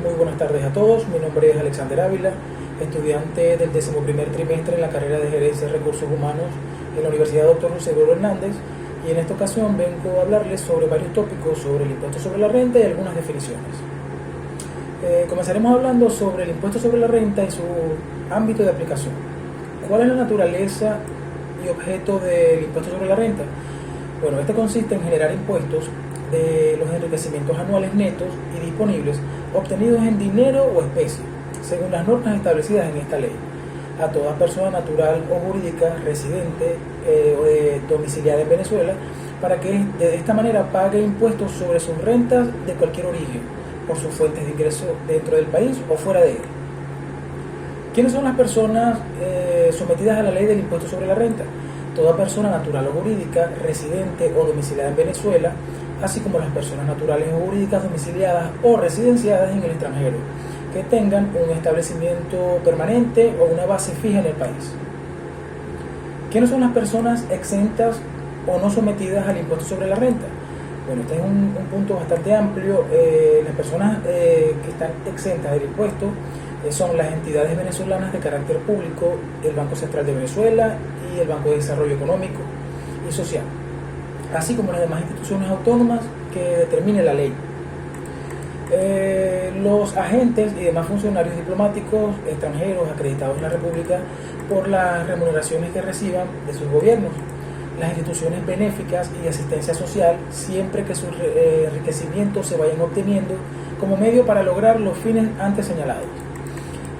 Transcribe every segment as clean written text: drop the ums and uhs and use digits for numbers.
Muy buenas tardes a todos, mi nombre es Alexander Ávila, estudiante del 11º trimestre en la carrera de Gerencia de Recursos Humanos en la Universidad Dr. José Eduardo Hernández, y en esta ocasión vengo a hablarles sobre varios tópicos sobre el impuesto sobre la renta y algunas definiciones. Comenzaremos hablando sobre el impuesto sobre la renta y su ámbito de aplicación. ¿Cuál es la naturaleza y objeto del impuesto sobre la renta? Bueno, este consiste en generar impuestos de los enriquecimientos anuales netos y disponibles obtenidos en dinero o especie, según las normas establecidas en esta ley, a toda persona natural o jurídica residente o domiciliada en Venezuela, para que de esta manera pague impuestos sobre sus rentas de cualquier origen, por sus fuentes de ingreso dentro del país o fuera de él. ¿Quiénes son las personas sometidas a la ley del impuesto sobre la renta? Toda persona natural o jurídica residente o domiciliada en Venezuela, así como las personas naturales o jurídicas domiciliadas o residenciadas en el extranjero, que tengan un establecimiento permanente o una base fija en el país. ¿Quiénes son las personas exentas o no sometidas al impuesto sobre la renta? Bueno, este es un punto bastante amplio. Las personas que están exentas del impuesto son las entidades venezolanas de carácter público, el Banco Central de Venezuela y el Banco de Desarrollo Económico y Social, así como las demás instituciones autónomas que determine la ley. Los agentes y demás funcionarios diplomáticos extranjeros acreditados en la República por las remuneraciones que reciban de sus gobiernos, las instituciones benéficas y asistencia social, siempre que sus enriquecimientos se vayan obteniendo como medio para lograr los fines antes señalados,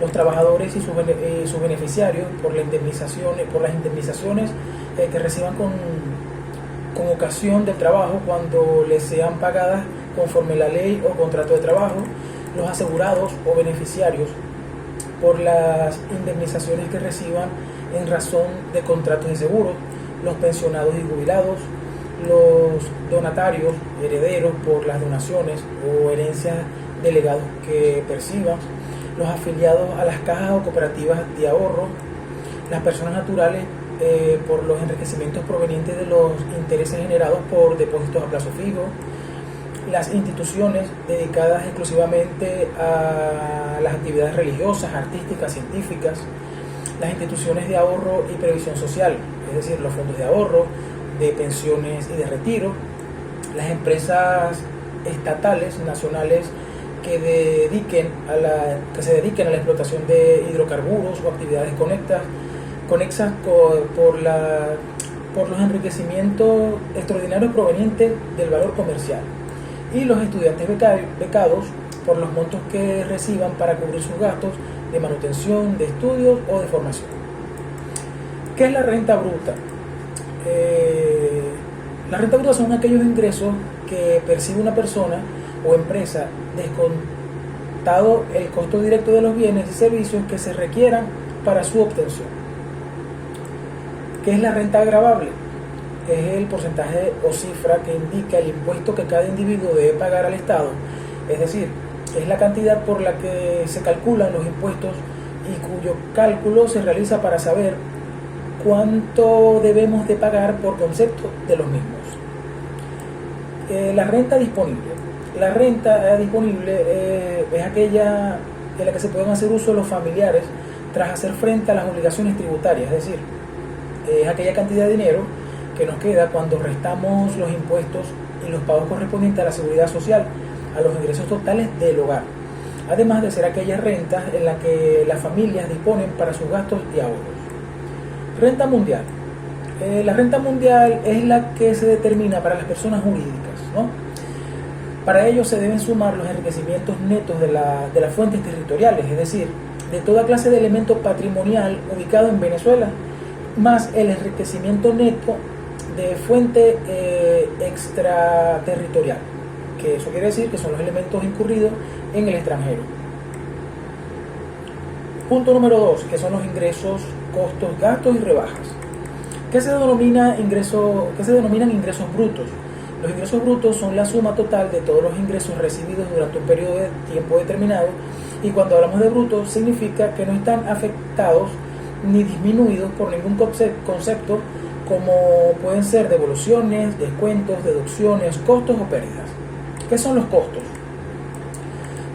los trabajadores y sus beneficiarios por las indemnizaciones que reciban con ocasión del trabajo cuando les sean pagadas conforme la ley o contrato de trabajo, los asegurados o beneficiarios por las indemnizaciones que reciban en razón de contratos de seguro, los pensionados y jubilados, los donatarios, herederos por las donaciones o herencias de legados que perciban, los afiliados a las cajas o cooperativas de ahorro, las personas naturales por los enriquecimientos provenientes de los intereses generados por depósitos a plazo fijo, las instituciones dedicadas exclusivamente a las actividades religiosas, artísticas, científicas, las instituciones de ahorro y previsión social, es decir, los fondos de ahorro, de pensiones y de retiro, las empresas estatales, nacionales que se dediquen a la explotación de hidrocarburos o actividades conexas por los enriquecimientos extraordinarios provenientes del valor comercial, y los estudiantes becados por los montos que reciban para cubrir sus gastos de manutención, de estudios o de formación. ¿Qué es la renta bruta? La renta bruta son aquellos ingresos que percibe una persona o empresa descontado el costo directo de los bienes y servicios que se requieran para su obtención. ¿Qué es la renta gravable? Es el porcentaje o cifra que indica el impuesto que cada individuo debe pagar al Estado, es decir, es la cantidad por la que se calculan los impuestos y cuyo cálculo se realiza para saber cuánto debemos de pagar por concepto de los mismos. La renta disponible. La renta disponible es aquella de la que se pueden hacer uso los familiares tras hacer frente a las obligaciones tributarias, es decir, es aquella cantidad de dinero que nos queda cuando restamos los impuestos y los pagos correspondientes a la seguridad social, a los ingresos totales del hogar, además de ser aquellas rentas en las que las familias disponen para sus gastos y ahorros. Renta mundial. La renta mundial es la que se determina para las personas jurídicas, ¿no? Para ello se deben sumar los enriquecimientos netos de las fuentes territoriales, es decir, de toda clase de elemento patrimonial ubicado en Venezuela, más el enriquecimiento neto de fuente extraterritorial, que eso quiere decir que son los elementos incurridos en el extranjero. Punto número 2, que son los ingresos, costos, gastos y rebajas. ¿Qué se denominan ingresos brutos? Los ingresos brutos son la suma total de todos los ingresos recibidos durante un periodo de tiempo determinado, y cuando hablamos de brutos significa que no están afectados ni disminuidos por ningún concepto, como pueden ser devoluciones, descuentos, deducciones, costos o pérdidas. ¿Qué son los costos?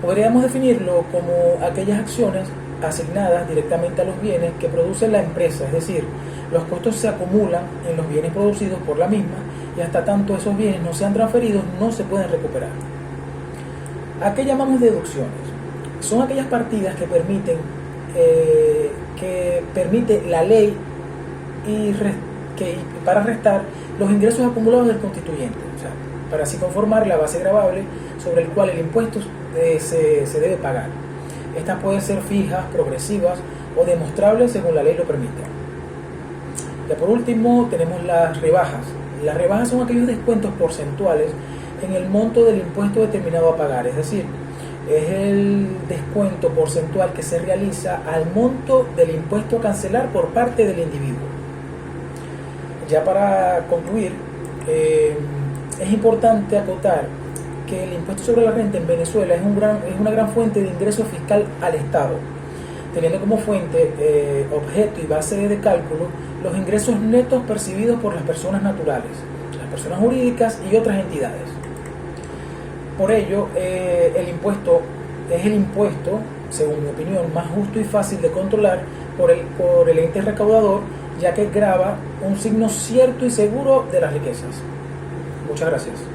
Podríamos definirlo como aquellas acciones asignadas directamente a los bienes que produce la empresa, es decir, los costos se acumulan en los bienes producidos por la misma y hasta tanto esos bienes no sean transferidos no se pueden recuperar. ¿A qué llamamos deducciones? Son aquellas partidas que permite la ley para restar los ingresos acumulados del constituyente, o sea, para así conformar la base gravable sobre el cual el impuesto se debe pagar. Estas pueden ser fijas, progresivas o demostrables según la ley lo permita. Ya por último tenemos las rebajas. Las rebajas son aquellos descuentos porcentuales en el monto del impuesto determinado a pagar, es decir, es el descuento porcentual que se realiza al monto del impuesto a cancelar por parte del individuo. Ya para concluir, es importante acotar que el impuesto sobre la renta en Venezuela es una gran fuente de ingreso fiscal al Estado, teniendo como fuente, objeto y base de cálculo los ingresos netos percibidos por las personas naturales, las personas jurídicas y otras entidades. Por ello, el impuesto es el impuesto, según mi opinión, más justo y fácil de controlar por el ente recaudador, ya que grava un signo cierto y seguro de las riquezas. Muchas gracias.